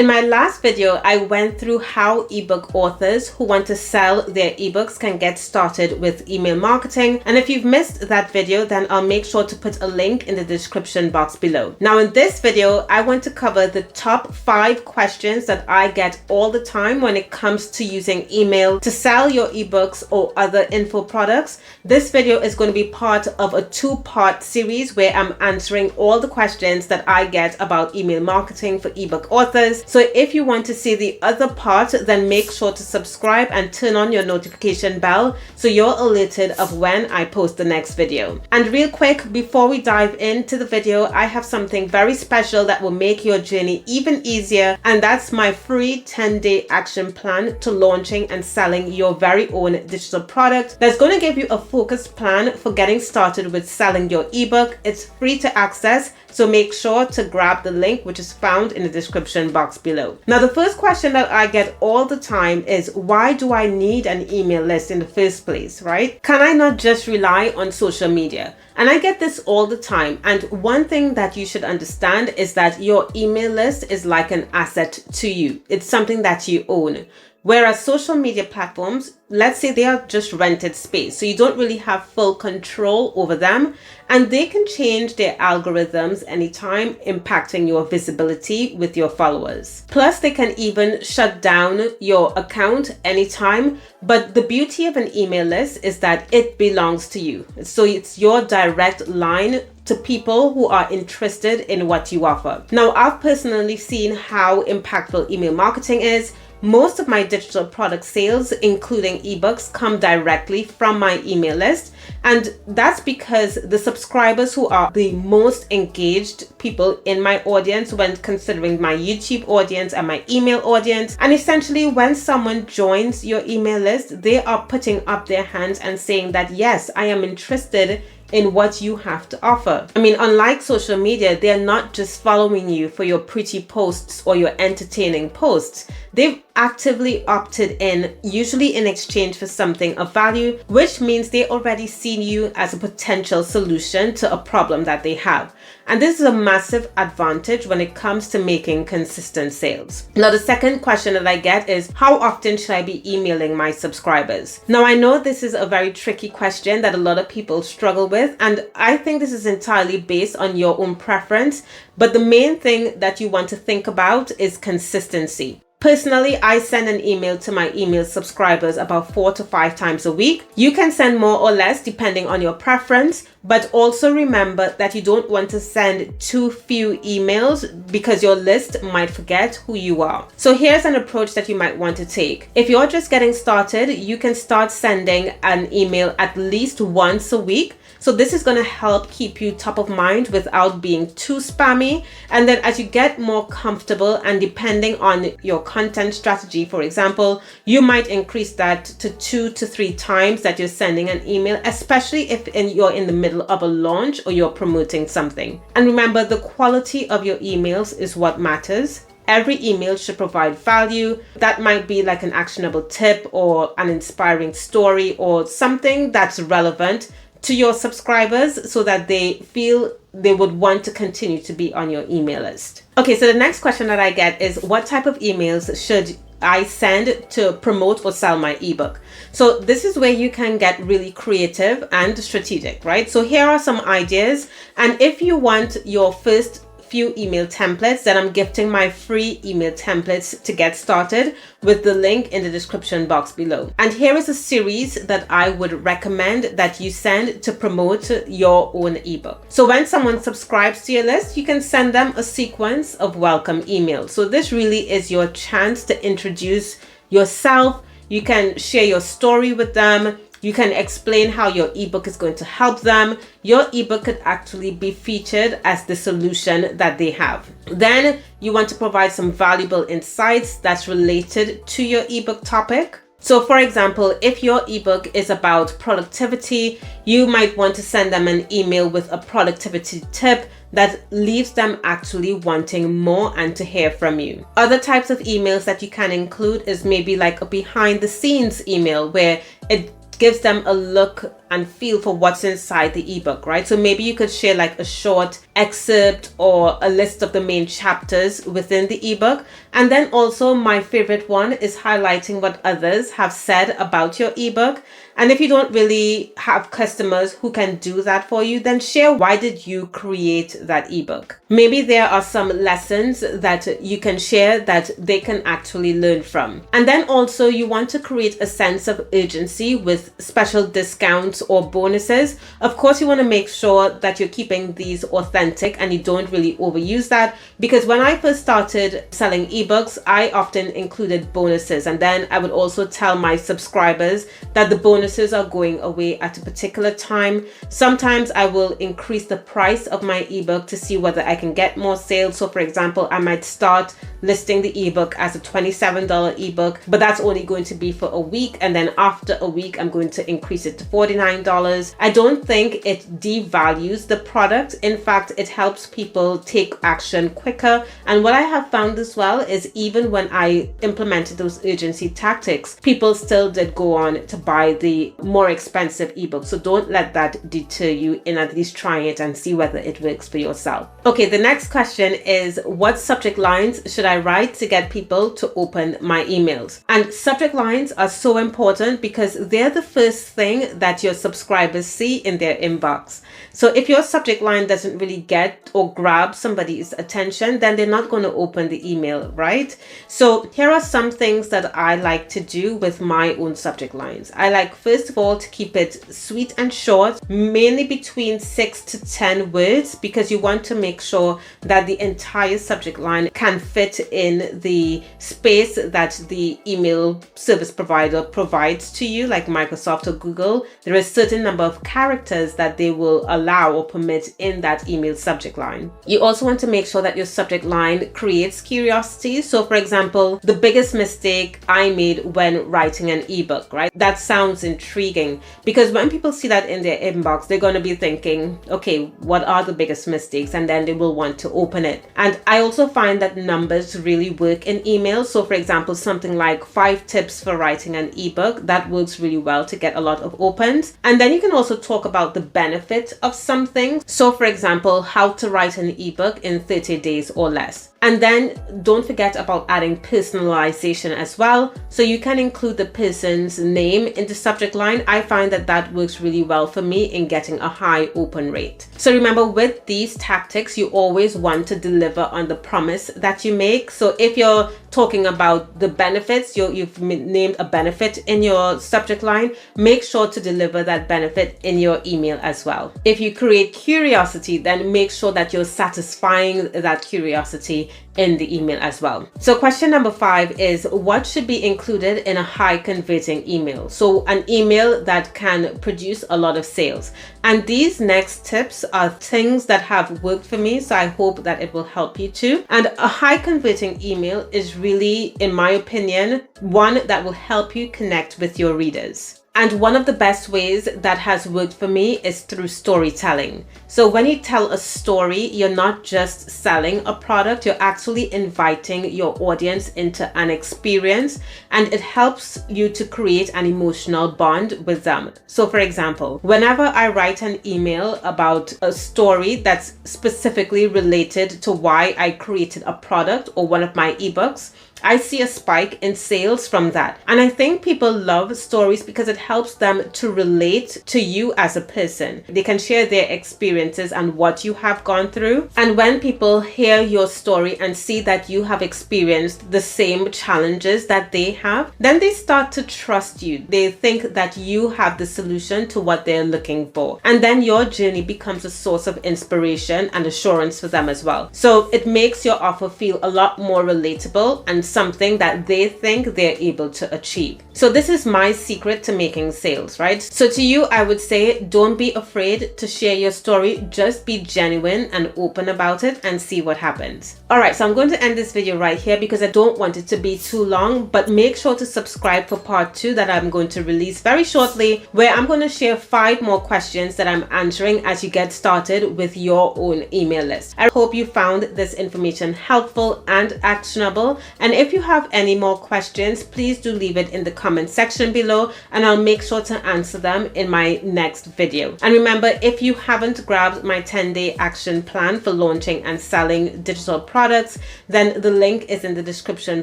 In my last video, I went through how ebook authors who want to sell their ebooks can get started with email marketing. And if you've missed that video, then I'll make sure to put a link in the description box below. Now in this video, I want to cover the top 5 questions that I get all the time when it comes to using email to sell your ebooks or other info products. This video is going to be part of a 2-part series where I'm answering all the questions that I get about email marketing for ebook authors. So if you want to see the other part, then make sure to subscribe and turn on your notification bell so you're alerted of when I post the next video. And real quick, before we dive into the video, I have something very special that will make your journey even easier, and that's my free 10-day action plan to launching and selling your very own digital product. That's going to give you a focused plan for getting started with selling your ebook. It's free to access, so make sure to grab the link which is found in the description box below. Now, the first question that I get all the time is, why do I need an email list in the first place, right? Can I not just rely on social media? And I get this all the time. And one thing that you should understand is that your email list is like an asset to you. It's something that you own. Whereas social media platforms, let's say they are just rented space, so you don't really have full control over them, and they can change their algorithms anytime, impacting your visibility with your followers. Plus, they can even shut down your account anytime. But the beauty of an email list is that it belongs to you. So it's your direct line to people who are interested in what you offer. Now, I've personally seen how impactful email marketing is. Most of my digital product sales, including ebooks, come directly from my email list. And that's because the subscribers who are the most engaged people in my audience when considering my YouTube audience and my email audience. And essentially, when someone joins your email list, they are putting up their hands and saying that, yes, I am interested in what you have to offer. I mean, unlike social media, they're not just following you for your pretty posts or your entertaining posts. They've actively opted in, usually in exchange for something of value, which means they already seen you as a potential solution to a problem that they have. And this is a massive advantage when it comes to making consistent sales. Now, the second question that I get is, how often should I be emailing my subscribers? Now, I know this is a very tricky question that a lot of people struggle with, and I think this is entirely based on your own preference. But the main thing that you want to think about is consistency. Personally, I send an email to my email subscribers about 4 to 5 times a week. You can send more or less depending on your preference, but also remember that you don't want to send too few emails because your list might forget who you are. So here's an approach that you might want to take. If you're just getting started, you can start sending an email at least once a week. So this is going to help keep you top of mind without being too spammy. And then as you get more comfortable and depending on your content strategy, for example, you might increase that to 2 to 3 times that you're sending an email, especially if you're in the middle of a launch or you're promoting something. And remember, the quality of your emails is what matters. Every email should provide value. That might be like an actionable tip or an inspiring story or something that's relevant to your subscribers so that they feel they would want to continue to be on your email list. Okay, so the next question that I get is, what type of emails should I send to promote or sell my ebook? So this is where you can get really creative and strategic, right? So here are some ideas. And if you want your first few email templates, then I'm gifting my free email templates to get started with the link in the description box below. And here is a series that I would recommend that you send to promote your own ebook. So when someone subscribes to your list, you can send them a sequence of welcome emails. So this really is your chance to introduce yourself. You can share your story with them. You can explain how your ebook is going to help them. Your ebook could actually be featured as the solution that they have. Then you want to provide some valuable insights that's related to your ebook topic. So for example, if your ebook is about productivity, you might want to send them an email with a productivity tip that leaves them actually wanting more and to hear from you. Other types of emails that you can include is maybe like a behind the scenes email where it gives them a look and feel for what's inside the ebook, right? So maybe you could share like a short excerpt or a list of the main chapters within the ebook. And then also my favorite one is highlighting what others have said about your ebook. And if you don't really have customers who can do that for you, then share why did you create that ebook. Maybe there are some lessons that you can share that they can actually learn from. And then also you want to create a sense of urgency with special discounts or bonuses. Of course, you want to make sure that you're keeping these authentic and you don't really overuse that, because when I first started selling ebooks, I often included bonuses, and then I would also tell my subscribers that the bonuses are going away at a particular time. Sometimes I will increase the price of my ebook to see whether I can get more sales. So for example, I might start listing the ebook as a $27 ebook, but that's only going to be for a week, and then after a week I'm going to increase it to $49. I don't think it devalues the product. In fact, it helps people take action quicker. And what I have found as well is even when I implemented those urgency tactics, people still did go on to buy the more expensive ebook. So don't let that deter you in at least trying it and see whether it works for yourself. Okay, the next question is, what subject lines should I write to get people to open my emails? And subject lines are so important because they're the first thing that your subscribers see in their inbox. So if your subject line doesn't really get or grab somebody's attention, then they're not going to open the email, right? So here are some things that I like to do with my own subject lines. I like, first of all, to keep it sweet and short, mainly between 6 to 10 words, because you want to make sure that the entire subject line can fit in the space that the email service provider provides to you, like Microsoft or Google. There is a certain number of characters that they will allow or permit in that email subject line. You also want to make sure that your subject line creates curiosity. So for example, the biggest mistake I made when writing an ebook, right? That sounds intriguing, because when people see that in their inbox, they're going to be thinking, okay, what are the biggest mistakes? And then they will want to open it. And I also find that numbers really work in email. So for example, something like 5 tips for writing an ebook, that works really well to get a lot of opens. And then you can also talk about the benefit of something. So for example, how to write an ebook in 30 days or less. And then don't forget about adding personalization as well. So you can include the person's name in the subject line. I find that that works really well for me in getting a high open rate. So remember, with these tactics, you always want to deliver on the promise that you make. So if you're talking about the benefits, you've named a benefit in your subject line, make sure to deliver that benefit in your email as well. If you create curiosity, then make sure that you're satisfying that curiosity in the email as well. So question number 5 is, what should be included in a high converting email? So an email that can produce a lot of sales. And these next tips are things that have worked for me, so I hope that it will help you too. And a high converting email is really, in my opinion, one that will help you connect with your readers. And one of the best ways that has worked for me is through storytelling. So when you tell a story, you're not just selling a product, you're actually inviting your audience into an experience, and it helps you to create an emotional bond with them. So for example, whenever I write an email about a story that's specifically related to why I created a product or one of my ebooks, I see a spike in sales from that. And I think people love stories because it helps them to relate to you as a person. They can share their experiences and what you have gone through. And when people hear your story and see that you have experienced the same challenges that they have, then they start to trust you. They think that you have the solution to what they're looking for. And then your journey becomes a source of inspiration and assurance for them as well. So it makes your offer feel a lot more relatable and something that they think they're able to achieve. So this is my secret to making sales, right? So to you, I would say, don't be afraid to share your story. Just be genuine and open about it and see what happens. All right, so I'm going to end this video right here because I don't want it to be too long, but make sure to subscribe for part 2 that I'm going to release very shortly, where I'm going to share 5 more questions that I'm answering as you get started with your own email list. I hope you found this information helpful and actionable. And if you have any more questions, please do leave it in the comment section below, and I'll I'll make sure to answer them in my next video. And remember, if you haven't grabbed my 10-day action plan for launching and selling digital products, then the link is in the description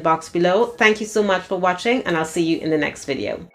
box below. Thank you so much for watching, and I'll see you in the next video.